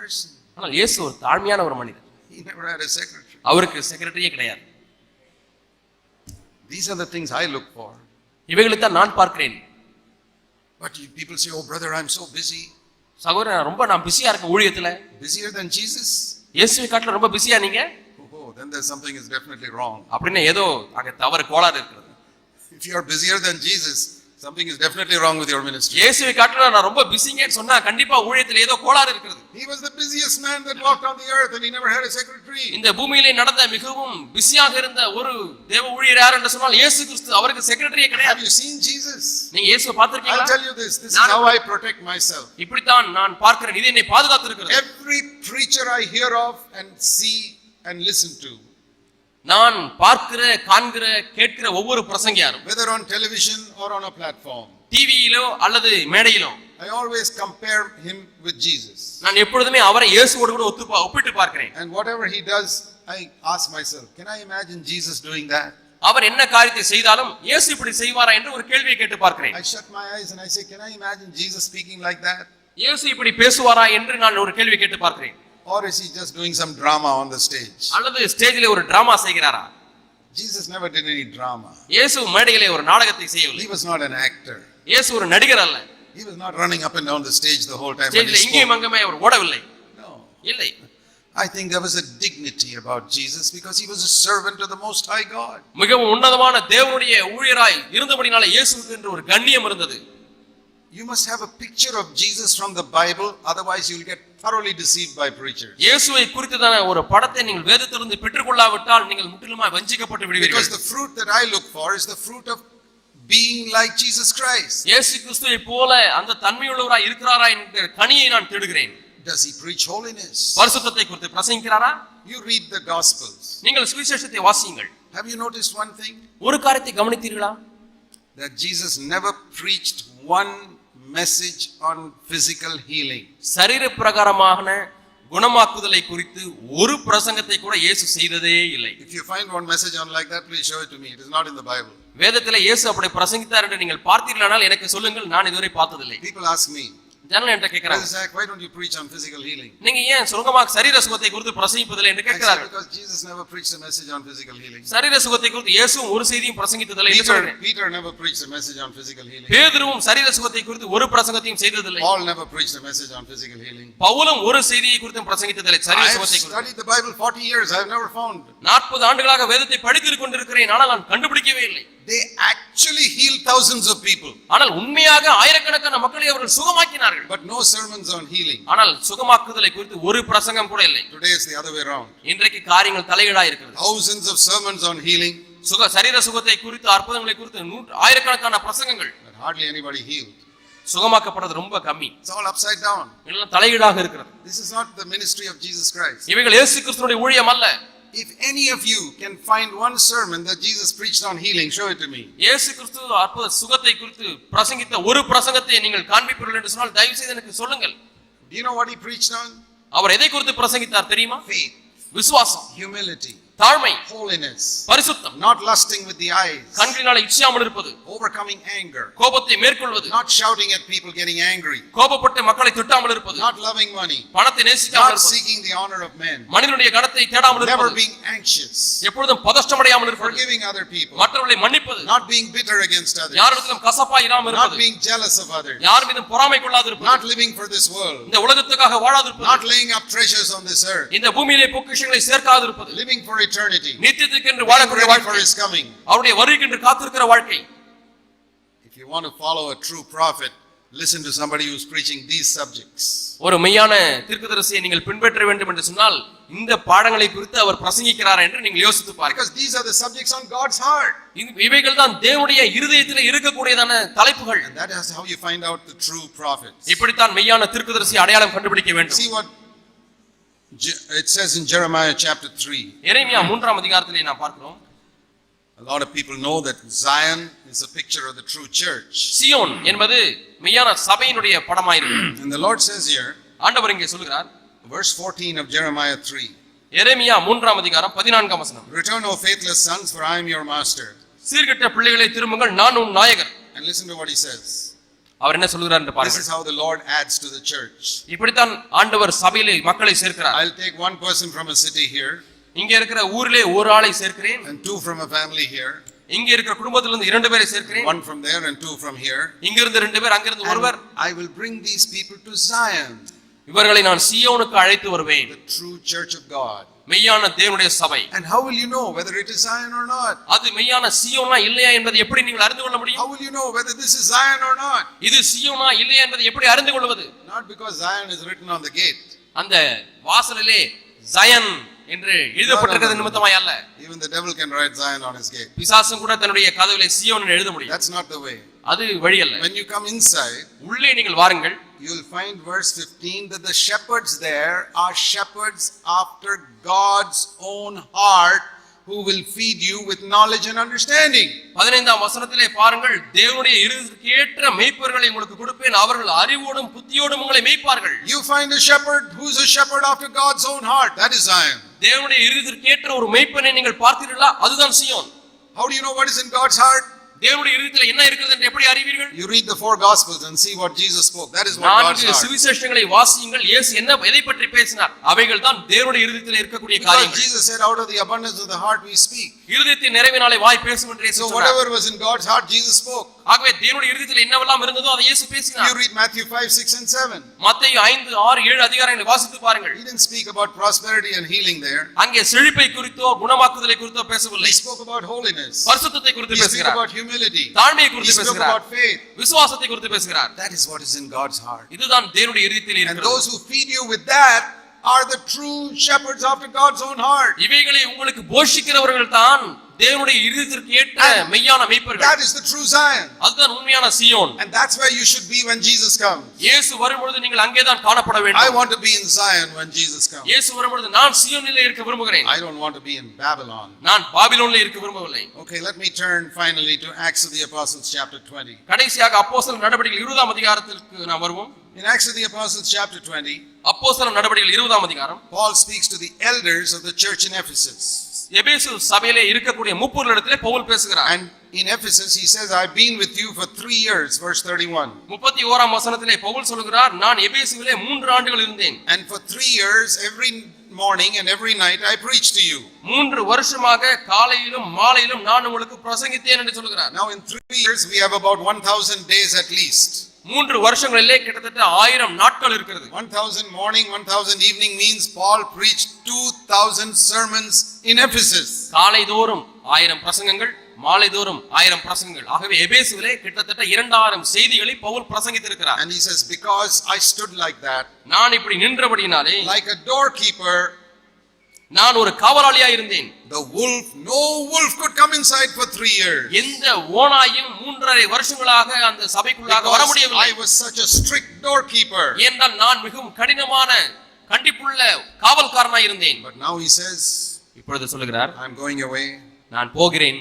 person. ஆனால் இயேசு ஒரு தாழ்மையான ஒரு மனிதர். He never had a secretary. அவருக்கு செக்ரட்டரியே கிடையாது. These are the things I look for. இவைகளை தான் நான் பார்க்கிறேன். But people say, oh brother, I'm so busy. சகோதரன், ரொம்ப நான் பிஸியா இருக்கேன் ஊழியத்துல. Busier than Jesus? இயேசுவை காட்டில ரொம்ப பிஸியா நீங்க? Oh, then there's something is definitely wrong. அப்படின்னா ஏதோ அங்க தவறு கோளாறு இருக்கிறது. If you are busier than Jesus, something is definitely wrong with your ministry. இயேசுவை காட்டில நான் ரொம்ப பிஸிங்கன்னு சொன்னா கண்டிப்பா ஊழியத்துல ஏதோ கோளாறு இருக்கிறது. He was the busiest man that walked on the earth and he never had a secretary. இந்த பூமியிலே நடந்த மிகவும் பிஸியாக இருந்த ஒரு தேவ ஊழியர் யார் என்று சொன்னால் இயேசு கிறிஸ்து. அவருக்கு செக்ரட்டரியே கிடையாது. Have you seen Jesus? நீங்க இயேசுவை பார்த்திருக்கீங்களா? I'll tell you this is how I protect myself. இப்படி தான் நான் பார்க்கிறேன். இது என்னை பாதுகாத்து இருக்கிறது. Every preacher I hear of and see and listen to, நான் பார்க்கிற காண்கிற கேட்கிற ஒவ்வொரு பிரசங்கியாரும், whether on television or on a platform, டிவியிலோ அல்லது மேடையிலோ, I always compare him with Jesus. நான் எப்பொழுதுமே அவரை இயேசுவோடு கூட ஒப்பிட்டு பார்க்கிறேன். And whatever he does, I ask myself, can I imagine Jesus doing that? அவர் என்ன காரியத்தை செய்தாலும் இயேசு இப்படி செய்வாரா என்று ஒரு கேள்வியை கேட்டு பார்க்கிறேன். I shut my eyes and I say, can I imagine Jesus speaking like that? இயேசு இப்படி பேசுவாரா என்று நான் ஒரு கேள்வி கேட்டு பார்க்கிறேன். Or is he just doing some drama on the stage? அல்லது ஸ்டேஜிலே ஒரு drama செய்கிறாரா? Jesus never did any drama. இயேசு மேடையிலே ஒரு நாடகத்தை செய்யவில்லை. He was not an actor. இயேசு ஒரு நடிகர் அல்ல. He was not running up and down the stage the whole time. ஸ்டேஜிலே இங்கேயும் அங்கேயுமே அவர் ஓடவில்லை. No. இல்லை. I think there was a dignity about Jesus because he was a servant of the Most High God. மிகவும் உன்னதமான தேவனுடைய ஊழியராய் இருந்தபடினால இயேசுவுக்கு என்று ஒரு கண்ணியம் இருந்தது. You must have a picture of Jesus from the Bible, otherwise you will get thoroughly deceived by preachers. இயேசுவை குறித்ததான ஒரு படத்தை நீங்கள் வேதத்திலிருந்து பெற்றுக்கொள்ளாவிட்டால் நீங்கள் முற்றிலுமாய் வஞ்சிக்கப்பட்டு விடுவீர்கள். Because the fruit that I look for is the fruit of being like Jesus Christ. இயேசு கிறிஸ்துவை போல அந்த தன்மையுள்ளவராய் இருக்கிறாரா என்கிற கனியை நான் தேடுகிறேன். Does he preach holiness? பரிசுத்தத்தை குறித்து பிரசங்கிக்கிறாரா? You read the Gospels. நீங்கள் சுவிசேஷத்தை வாசியுங்கள். Have you noticed one thing? ஒரு காரியத்தை கவனித்தீர்களா? That Jesus never preached one message on physical healing. சரீர பிரகாரமான குணமாக்குதலை குறித்து ஒரு பிரசங்கத்தை கூட இயேசு செய்ததே இல்லை. If you find one message on like that, please show it to me. It is not in the Bible. வேதத்திலே இயேசு அப்படி பிரசங்கித்தார் என்று நீங்கள் பார்த்தீர்களானால் எனக்கு சொல்லுங்கள். நான் இதுவரை பார்த்ததில்லை. People ask me, ஜனங்கள் என்கிட்ட கேட்கிறாங்க, why don't you preach on physical healing? நீங்க ஏன் சுகமாக சரீர சுகத்தை குறித்து பிரசங்கிப்பதில்லை என்று கேட்கிறார்கள். Because Jesus never preached a message on physical healing. சரீர சுகத்தை குறித்து இயேசுவும் ஒரு செய்தியும் பிரசங்கித்ததில்லை என்று சொல்றேன். Peter never preached a message on physical healing. பேதுருவும் சரீர சுகத்தை குறித்து ஒரு பிரசங்கத்தையும் செய்ததில்லை. Paul never preached a message on physical healing. பவுலும் ஒரு செய்தியை குறித்து பிரசங்கித்ததில்லை சரீர சுகத்தை குறித்து. I have studied the Bible 40 years. I have never found. 40 ஆண்டுகளாக வேதத்தை படித்துக் கொண்டிருக்கிறேன், ஆனால் நான் கண்டுபிடிக்கவே இல்லை. They actually healed thousands of people. ஆனால் உண்மையாக ஆயிரக்கணக்கான மக்களை அவர்கள் சுகமாக்கினார்கள். But no sermons on healing. ஆனால் சுகமாக்குதலை குறித்து ஒரு பிரசங்கம் கூட இல்லை. Today is the other way around. இன்றைக்கு காரியங்கள் தலைகீழாய் இருக்கிறது. Thousands of sermons on healing. சரீர சுகத்தை குறித்து அற்புதங்களை குறித்து ஆயிரக்கணக்கான பிரசங்கங்கள். But hardly anybody healed. சுகமாக்கப்படுறது ரொம்ப கம்மி. It's all upside down. எல்லாம் தலைகீழாக இருக்கிறது. This is not the ministry of Jesus Christ. இவைகள் இயேசு கிறிஸ்துவினுடைய ஊழியம் அல்ல. If any of you can find one sermon that Jesus preached on healing, show it to me. இயேசு கிறிஸ்து அற்புத சுகத்தை குறித்து பிரசங்கித்த ஒரு பிரசங்கத்தை நீங்கள் காண்பிப்பீர்கள் என்று சொன்னால் தயவு செய்து எனக்கு சொல்லுங்கள். Do you know what he preached on? அவர் எதை குறித்து பிரசங்கித்தார் தெரியுமா? Faith, விசுவாசம், humility, தாழ்மை, holiness, பரிசுத்தம், not lusting with the eyes, கண்களினால இச்சையாமல் இருப்பது, overcoming anger, கோபத்தை மேற்கொள்வது, not shouting at people getting angry, கோபப்பட்டு மக்களை திட்டாமல் இருப்பது, not loving money, பணத்தை நேசிக்காமல் not இருப்பது, seeking the honor of men, மனிதனுடைய கனத்தை தேடாமல் never இருப்பது, being anxious, எப்பொழுதும் பதஷ்டமடையாமல் இருப்பது, forgiving other people, மற்றவர்களை மன்னிப்பது, not being bitter against others, யாரிடத்திலும் கசப்பாய் இராமல் not இருப்பது, being jealous of others, யார் மீதும் பொறாமை கொள்ளாது இருப்பது, not living for this world, இந்த உலகத்துக்காக வாழாது இருப்பது, not laying up treasures on this earth, இந்த பூமியிலே பொக்கிஷங்களை சேர்க்காது இருப்பது, living for eternity, நித்தியத்துக்கென்று being வாழக்கூடிய ready for வாழ்க்கை, his coming. அவருடைய வருகைக்கென்று காத்திருக்கிற வாழ்க்கை. If you want to follow a true prophet, listen to somebody who's preaching these subjects. ஒரு மெய்யான தீர்க்கதரிசியை நீங்கள் பின்பற்ற வேண்டும் என்று சொன்னால் இந்த பாடங்களை குறித்து அவர் பிரசங்கிக்கிறார் என்று நீங்கள் யோசித்து பாருங்கள். Because these are the subjects on God's heart. இவைகள் தான் தேவனுடைய இருதயத்தில் இருக்கக்கூடியதான தலைப்புகள். And that is how you find out the true prophets. இப்படித்தான் மெய்யான தீர்க்கதரிசி அடையாளம் கண்டுபிடிக்க வேண்டும். See what it says in Jeremiah chapter 3. எரேமியா 3ஆம் அதிகாரத்திலே நாம் பார்க்கிறோம். A lot of people know that Zion is a picture of the true church. Zion என்பது மெய்யான சபையினுடைய படமாய் இருக்கிறது. And the Lord says here, ஆண்டவர் இங்கே சொல்கிறார், verse 14 of Jeremiah 3. எரேமியா 3ஆம் அதிகாரம் 14ஆம் வசனம். Return, O faithless sons, for I am your master. சீர்கெட்ட பிள்ளைகளை திரும்புங்கள், நான் உன் நாயகர். And listen to what he says. அவர் என்ன சொல்கிறார் என்று This பாருங்கள். is how the Lord adds to the church. இப்படித்தான் ஆண்டவர் சபையிலே மக்களை சேர்க்கிறார். I'll take one person from a city here இங்க இருக்கிற ஊரிலே ஒரு ஆளை சேர்க்கிறேன், and two from a family here, இங்க இருக்கிற குடும்பத்திலிருந்து 2 பேரை சேர்க்கிறேன், one from there and two from here. இங்க இருந்து 2 பேர், அங்கிருந்து ஒருவர். And I will bring these people to Zion, இவர்களை நான் சீயோனுக்கு அழைத்து வருவேன், the true church of God. மெய்யான தேவனுடைய சபை. And how will you know whether it is Zion or not? அது மெய்யான சீயோனா இல்லையா என்பதை எப்படி நீங்கள் அறிந்து கொள்ள முடியும்? How will you know whether this is Zion or not? இது சீயோனா இல்லையா என்பதை எப்படி அறிந்து கொள்வது? Not because Zion is written on the gate. அந்த வாசலிலே ஜயன் என்று எழுதப்பட்டிருக்கிறது நிமித்தமாய் அல்ல. Even the devil can write Zion on his gate. பிசாசும் கூட தன்னுடைய கதவிலே சீயோன் என்று எழுத முடியும். That's not the way. அது வழி அல்ல. When you come inside, உள்ளே நீங்கள் வாருங்கள், you will find verse 15 that the shepherds there are shepherds after God's own heart, who will feed you with knowledge and understanding. 15ஆம் வசனத்திலே பாருங்கள், தேவனுடைய இருதயத்திற்கு ஏற்ற மேய்ப்பர்களை உங்களுக்கு கொடுப்பேன், அவர்கள் அறிவோடும் புத்தியோடும் உங்களை மேய்ப்பார்கள். You find a shepherd who's a shepherd after God's own heart. That is Zion. தேவனுடைய இருதயத்திற்கு ஏற்ற ஒரு மேய்ப்பனை நீங்கள் பார்த்தீர்களா? அதுதான் சீயோன். How do you know what is in God's heart? தேவனுடைய இருதயத்திலே என்ன இருக்கிறது என்று எப்படி அறிவீர்கள்? You read the 4 Gospels and see what Jesus spoke. That is what God's 4 heart. சுவிசேஷங்களை வாசியுங்கள், இயேசு எதை பற்றி பேசினார்? அவைகள் தான் தேவனுடைய இருதயத்திலே இருக்கக்கூடிய Because காரியங்கள். Jesus said, out of the abundance of the heart we speak. இருதயத்தின் நிறைவினாலே வாய் பேசும் என்று இயேசு So சொன்னார். whatever was in God's heart, Jesus spoke. ஆகவே தேவனுடைய இருதயத்திலே என்னவெல்லாம் இருந்ததோ அதை இயேசு You பேசினார். read Matthew 5, 6 and 7. மத்தேயு 5, 6, 7 அதிகாரங்களை வாசித்து பாருங்கள். He didn't speak about prosperity and healing there. அங்கே செழிப்பை குறித்தோ குணமாக்குதலை குறித்தோ பேசவில்லை. He spoke about holiness. பரிசுத்தத்தை குறித்து He spoke பேசுகிறார். about humility. தாழ்மையை He குறித்து spoke பேசுகிறார். about faith. விசுவாசத்தை குறித்து பேசுகிறார். That is what is in God's heart. இதுதான் தேவனுடைய இருதயத்தில் And இருக்கிறது. those who feed you with that are the true shepherds after God's own heart. இவைகளை உங்களுக்கு போஷிக்கிறவர்கள் தான் தேவனுடைய இருதயத்திற்கு ஏற்ற மெய்யான மேய்ப்பர்கள். That is the true Zion. அதுதான் உண்மையான சீயோன். And that's where you should be when Jesus comes. இயேசு வரும்பொழுது நீங்கள் அங்கேதான் காணப்பட I வேண்டும். want to be in Zion when Jesus comes. இயேசு வரும்பொழுது நான் சீயோனிலே இருக்க விரும்புகிறேன். I don't want to be in Babylon. நான் பாபிலோனிலே இருக்க விரும்பவில்லை. Okay, let me turn finally to Acts of the Apostles chapter 20. கடைசியாக அப்போஸ்தலர் நடவடிக்கைகள் 20ஆம் அதிகாரத்திற்கு நாம் வருவோம். In Acts of the Apostles chapter 20, அப்போஸ்தலர் நடவடிக்கைகள் 20ஆம் அதிகாரம். Paul speaks to the elders of the church in Ephesus. எபேசு சபையிலே இருக்கக்கூடிய முப்பொருளிடத்திலே பவுல் பேசுகிறார். And in Ephesus he says, I've been with you for 3 years, verse 31. 31ஆம் வசனத்திலே பவுல் சொல்கிறார், நான் எபேசுவிலே 3 ஆண்டுகள் இருந்தேன். And for 3 years, every morning and every night I preach to you. 3 வருஷமாக காலையிலும் மாலையிலும் நான் உங்களுக்கு பிரசங்கித்தேன் என்று சொல்கிறார். Now in 3 years we have about 1000 days at least. 3 வருஷங்களிலே கிட்டத்தட்ட 1000 நாட்கள் இருக்கிறது. 1000 morning, 1000 evening means Paul preached 2000 sermons in Ephesus. காலைதோறும் 1000 பிரசங்கங்கள், மாலைதோறும் 1000 பிரசங்கங்கள். ஆகவே எபேசுவிலே கிட்டத்தட்ட 2000 செய்திகளை Pavul பிரசங்கித்திருக்கிறார். And he says, because I stood like that, நான் இப்படி நின்றபடியினாலே, like a doorkeeper, நான் ஒரு காவலாளியா இருந்தேன். no wolf could come inside for 3 years. எந்த ஓநாயும் 3.5 வருஷங்களாக அந்த சபைக்குள்ளாக வர Because முடியவில்லை. I was such a strict doorkeeper. ஏனென்றால் நான் மிகவும் கடினமான கண்டிப்புள்ள காவல்காரனாய் இருந்தேன். But now he says, இப்பொழுது சொல்லுகிறார், I'm going away. நான் போகிறேன்.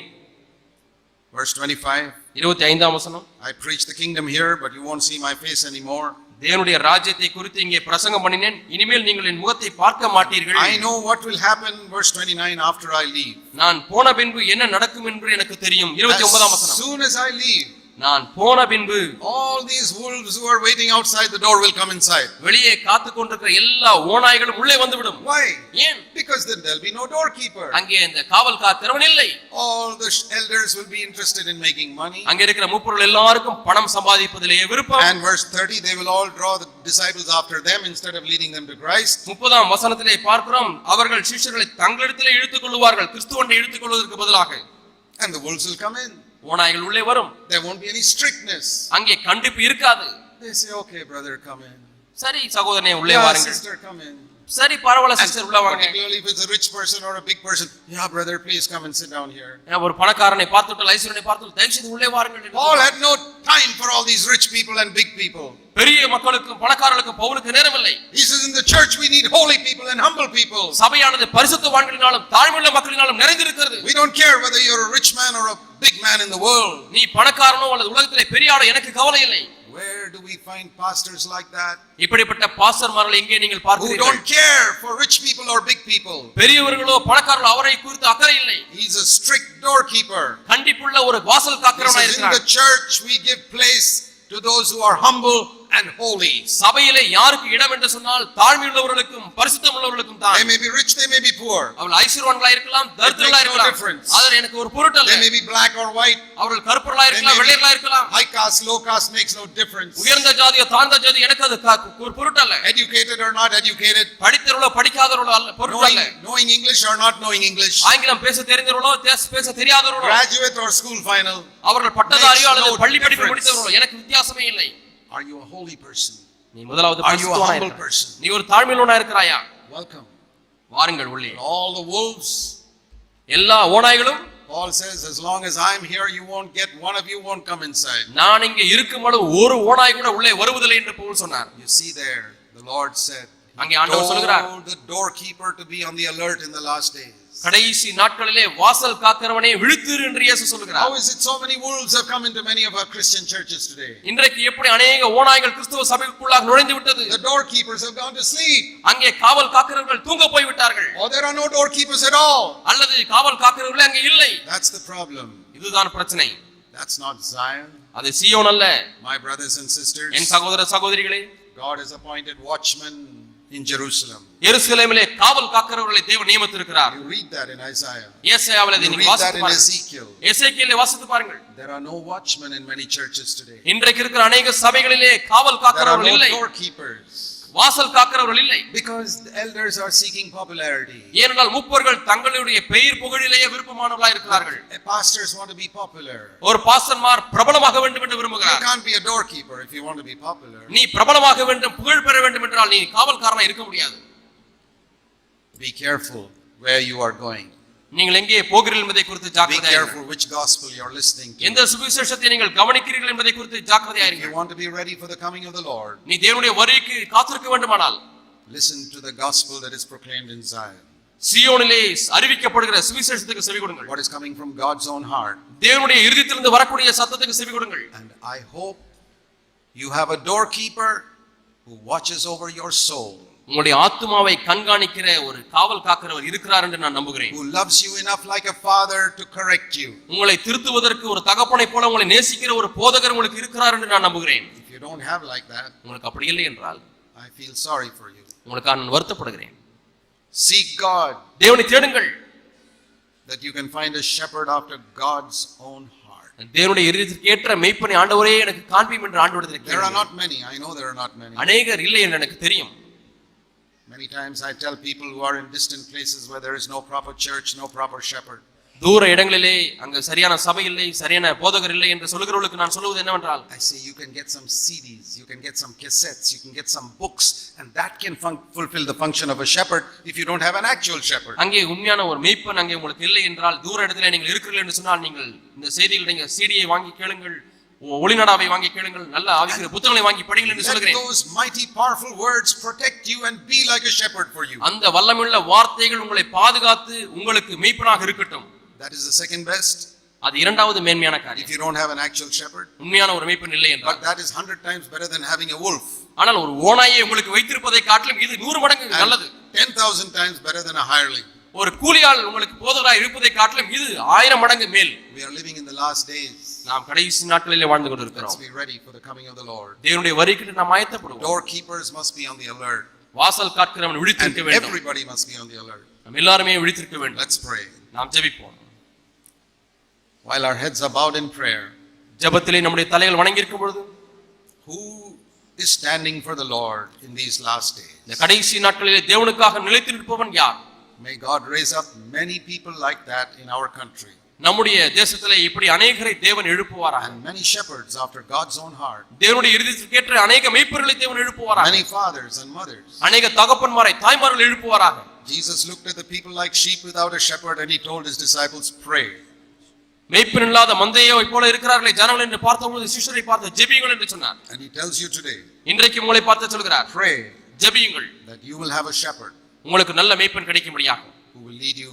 Verse 25, 25ஆம் வசனம். I preach the kingdom here, but you won't see my face anymore. தேவனுடைய ராஜ்யத்தை குறித்து இங்கே பிரசங்கம் பண்ணினேன், இனிமேல் நீங்கள் என் முகத்தை பார்க்க மாட்டீர்கள். I know what will happen, verse 29, after I leave. நான் போன பின்பு என்ன நடக்கும் என்று எனக்கு தெரியும். 29ஆம் As வசனம். soon as I leave, நான் போன பின்பு all these wolves who are waiting outside the door will come inside. வெளியே காத்து கொண்டிருக்கிற எல்லா ஓநாய்களும் உள்ளே வந்துவிடும். Why? ஏன்? Because then there'll be no doorkeeper. அங்கே இந்த காவல் காக்கிறவன் இல்லை. All the elders will be interested in making money. அங்கே இருக்கிற முப்பொருள் எல்லாருக்கும் பணம் சம்பாதிப்பதிலே விருப்பம். And verse 30, they will all draw the disciples after them instead of leading them to Christ. 30ஆம் வசனத்திலே பார்க்கிறோம், அவர்கள் சீஷர்களை தங்களிடத்திலே இழுத்துக் கொள்வார்கள், கிறிஸ்துவனை இழுத்துக் கொள்வதற்கு பதிலாக. And the wolves will come in. ஓநாய்கள் உள்ளே வரும். There won't be any strictness. அங்கே கண்டிப்பு இருக்காது. They say, okay, brother, come in. சரி சகோதரனே உள்ளே Yeah, வாருங்கள். sister, come in. சரி பரவாயில்ல சிஸ்டர் உள்ள வாங்க. Particularly if it's a rich person or a big person. Yeah, brother, please come and sit down here. ஒரு பணக்காரனை பார்த்துட்டு ஐஸ்வரனை பார்த்துட்டு தயவு செய்து உள்ளே வாருங்கள் என்று. Paul had no time for all these rich people and big people. பெரிய மக்களுக்கும் பணக்காரர்களுக்கும் பவுலுக்கு நேரமில்லை. He says in the church we need holy people and humble people. சபையானது பரிசுத்தவான்களினாலும் தாழ்மையுள்ள மக்களினாலும் நிறைந்திருக்கிறது. We don't care whether you're a rich man or a big man in the world. நீ பணக்காரனோ அல்லது உலகத்திலே பெரிய ஆளோ எனக்கு கவலை இல்லை. Where do we find pastors like that? இப்படிப்பட்ட பாஸ்டர்மார்களை எங்கே நீங்கள் Who பார்க்கிறீர்கள்? don't care for rich people or big people. பெரியவர்களோ பணக்காரர்களோ அவரை குறித்து அக்கறை இல்லை. He's a strict doorkeeper. கண்டிப்புள்ள ஒரு வாசல் He காக்கிறவனாய் says in the இருக்கிறார். church we give place to those who are humble and holy. சபையிலே யாருக்கு இடம் என்று சொன்னால் தாழ்மையுள்ளவர்களுக்கும் பரிசுத்தமுள்ளவர்களுக்கும் தான். They may be rich, they may be poor. அவர்கள் ஐஸ்வர்யவான்களா இருக்கலாம், தரித்திரர்களா இருக்கலாம். அது எனக்கு ஒரு பொருட்டல்ல. They may be black or white. அவர்கள் கருப்பர்களா இருக்கலாம், வெள்ளையர்களா இருக்கலாம். High caste, low caste makes no difference. உயர்ந்த ஜாதியோ தாழ்ந்த ஜாதி எனக்கு அது ஒரு பொருட்டல்ல. Educated or not educated. படித்தவர்களோ படிக்காதவர்களோ அல்ல பொருட்டல்ல. Knowing English or not knowing English. ஆங்கிலம் பேச தெரிந்தவர்களோ பேச தெரியாதவர்களோ. Graduate or school final. அவர்கள் பட்டதாரியோ அல்லது பள்ளி படிப்பு முடித்தவர்களோ எனக்கு வித்தியாசமே இல்லை. Are you a holy person? நீ முதலாவது பரிசுத்தவானா இருக்க. நீ ஒரு தாழ்மையுள்ளவனா இருக்கிறாயா? Welcome. வாருங்கள் உள்ளே. All the wolves. எல்லா ஓநாய்களும். Paul says, as long as I'm here, you won't get, one of you won't come inside. நான் இங்கே இருக்கும் பொழுது ஒரு ஓநாய் கூட உள்ளே வருவதில்லை என்று பவுல் சொன்னார். You see there, the Lord said, அங்கே ஆண்டவர் சொல்கிறார், the doorkeeper to be on the alert in the last days. கடைசி நாட்களிலே வாசல் காக்கிறவனே விழித்திரு என்று இயேசு சொல்கிறார். How is it so many wolves have come into many of our Christian churches today? இன்றைக்கு எப்படி अनेक ஓநாய்கள் கிறிஸ்தவ சபைக்குள்ளாக நுழைந்து விட்டது? The doorkeepers have gone to sleep. அங்கே காவல் காக்கிறவர்கள் தூங்க போய் விட்டார்கள். Or there are no doorkeepers at all. அல்லது காவல் காக்கிறவர்களே அங்கே இல்லை. That's the problem. இதுதான் பிரச்சனை. That's not Zion. அது சீயோன் அல்ல. My brothers and sisters. என் சகோதர சகோதரிகளே, God has appointed watchmen in Jerusalem. எருசலேமிலே காவல் காக்கிறவர்களை தேவன் நியமித்திருக்கிறார். You read that in Isaiah. ஏசாயாவிலே You நீங்க read that வாசித்து in பாருங்கள். Ezekiel. எசேக்கியேலை வாசித்து பாருங்கள். There are no watchmen in many churches today. இன்றைக்கு இருக்கிற अनेक சபைகளிலே காவல் There are காக்கிறவர்கள் no இல்லை. doorkeepers. வாசல் காக்கிறவர்கள் இல்லை. Because the elders are seeking popularity. ஏனென்றால் மூப்பர்கள் தங்களுடைய பெயர் புகழிலேயே விருப்பமானவர்களாக இருக்கிறார்கள். Pastors want to be popular. ஒரு பாஸ்டர்மார் பிரபலமாக வேண்டும் என்று You விரும்புகிறார். can't be a doorkeeper if you want to be popular. நீ பிரபலமாக வேண்டும், புகழ் பெற வேண்டும் என்றால் நீ காவல்காரனா இருக்க முடியாது. Be careful where you are going. நீங்கள் எங்கே போகிறீர்கள் என்பதை குறித்து Be ஜாக்கிரதையாக careful which gospel you are listening to. எந்த சுவிசேஷத்தை நீங்கள் கவனிக்கிறீர்கள் என்பதை குறித்து ஜாக்கிரதையாக If you இருங்கள். want to be ready for the coming of the Lord, நீ தேவனுடைய வருகைக்கு காத்திருக்க வேண்டுமானால் listen to the gospel that is proclaimed in Zion. சியோனிலே அறிவிக்கப்படுகிற சுவிசேஷத்துக்கு செவி கொடுங்கள். What is coming from God's own heart. தேவனுடைய இருதயத்திலிருந்து வரக்கூடிய சத்தத்துக்கு செவி கொடுங்கள். And I hope you have a doorkeeper who watches over your soul. உங்களுடைய ஆத்துமாவை கண்காணிக்கிற ஒரு காவல் காக்கிறவர் இருக்கிறார் என்று நான் நம்புகிறேன். Who loves you enough like a father to correct you. உங்களை திருத்துவதற்கு ஒரு தகப்பனை போல உங்களை நேசிக்கிற ஒரு போதகர் உங்களுக்கு இருக்கிறார் என்று நான் நம்புகிறேன். If you don't have like that, உங்களுக்கு அப்படி இல்லை என்றால் I feel sorry for you. உங்களுக்கு நான் வருத்தப்படுகிறேன். Seek God தேவனை தேடுங்கள். that you can find a shepherd after God's own heart. தேவனுடைய இருதயத்திற்கு ஏற்ற மேய்ப்பனை ஆண்டவரே எனக்கு காண்பியும் என்று ஆண்டவரிடத்தில் There are கேளுங்கள். not many. I know there are not many. அநேகர் இல்லை என்று எனக்கு தெரியும். Many times I tell people who are in distant places where there is no proper church, no proper shepherd. தூர இடங்களிலே அங்க சரியான சபை இல்லை, சரியான போதகர் இல்லை என்று சொல்கிறவர்களுக்கு நான் சொல்வது என்னவென்றால், I say you can get some CDs, you can get some cassettes, you can get some books, and that can fulfill the function of a shepherd if you don't have an actual shepherd. அங்கே உண்மையான ஒரு மேய்ப்பன் அங்கே உங்களுக்கு இல்லை என்றால், தூர இடத்திலே நீங்கள் இருக்கிறீர்கள் என்று சொன்னால் நீங்கள் இந்த செய்திகள் நீங்க சிடியை வாங்கி கேளுங்கள், ஒளிநடாவை வாங்கி கேளுங்கள், நல்ல ஆவிக்குரிய புத்தகங்களை வாங்கி படிங்கள் என்று Let சொல்கிறேன். those mighty powerful words protect you and be like a shepherd for you. அந்த வல்லமையுள்ள வார்த்தைகள் உங்களை பாதுகாத்து உங்களுக்கு மேய்ப்பனாக இருக்கட்டும். That is the second best. அது இரண்டாவது மேன்மையான If காரியம். you don't have an actual shepherd, உண்மையான ஒரு மேய்ப்பன் இல்லை என்றால், but that is 100 times better than having a wolf. ஆனால் ஒரு ஓநாயை உங்களுக்கு வைத்திருப்பதை காட்டிலும் இது 100 மடங்கு நல்லது. 10,000 times better than a hireling. ஒரு கூலியாள் உங்களுக்கு போதகராய் இருப்பதை காட்டிலும் இது 1000 மடங்கு மேல். We are living in the last days. நாம் கடைசி நாட்களிலே வாழ்ந்து கொண்டிருக்கிறோம். Let's be ready for the coming of the Lord. தேவனுடைய வருகைக்கு நாம் ஆயத்தப்படுவோம். Doorkeepers must be on the alert. வாசல் காக்கிறவன் விழித்திருக்க And வேண்டும். everybody must be on the alert. நாம் எல்லாரும் விழித்திருக்க வேண்டும். Let's pray. நாம் ஜெபிப்போம். While our heads are bowed in prayer, ஜெபத்திலே நம்முடைய தலைகள் வணங்கி இருக்கும் பொழுது, who is standing for the Lord in these last days? இந்த கடைசி நாட்களிலே தேவனுக்காக நிலைத்து நிற்பவன் யார்? May God raise up many people like that in our country. நம்முடைய தேசத்திலே இப்படி அநேகரை தேவன் எழுப்புவாராக. And many shepherds after God's own heart. தேவனுடைய இருதயத்திற்கு ஏற்ற அநேக மேய்ப்பர்களை தேவன் எழுப்புவாராக. Many fathers and mothers. அநேக தகப்பன்மாரை தாய்மார்கள் எழுப்புவாராக. Jesus looked at the people like sheep without a shepherd and he told his disciples, pray. மேய்ப்பன் இல்லாத மந்தையை போல இருக்கிறார்களே ஜனங்கள் என்று பார்த்தபோது சிஷ்யரை பார்த்து ஜெபியுங்கள் என்று சொன்னார். And he tells you today, இன்றைக்கு உங்களை பார்த்து சொல்கிறார், pray ஜெபியுங்கள், that you will have a shepherd உங்களுக்கு நல்ல மேய்ப்பன் கிடைக்கும்படியாக, who will lead you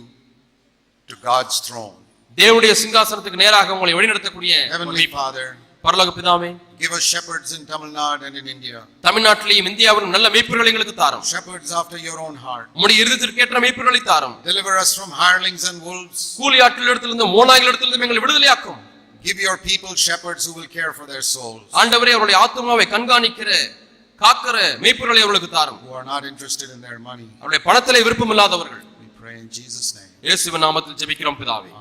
to God's throne. தேவனுடைய சிங்காசனத்துக்கு நேராக உங்களை வழிநடத்தக்கூடிய Heavenly Father, பரலோக பிதாவே, give us shepherds in Tamil Nadu and in India. தமிழ்நாட்டிலேயும் இந்தியாவிலும் நல்ல மேய்ப்பர்களை எங்களுக்கு தாரும். Shepherds after your own heart. உம்முடைய இருதயத்திற்கு ஏற்ற மேய்ப்பர்களை தாரும். Deliver us from hirelings and wolves. கூலி ஆட்களிடத்திலிருந்து மோனாய்களிடத்திலிருந்து எங்களை விடுதலையாக்கும். Give your people shepherds who will care for their souls, ஆண்டவரே அவருடைய ஆத்துமாவை கண்காணிக்கிற காக்கிற மேய்ப்பர்களை அவர்களுக்கு தாரும். who are not interested in their money. அவருடைய பணத்திலே விருப்பம் இல்லாதவர்கள். We pray in Jesus' name. இயேசுவின் நாமத்தில் ஜெபிக்கிறோம் பிதாவே.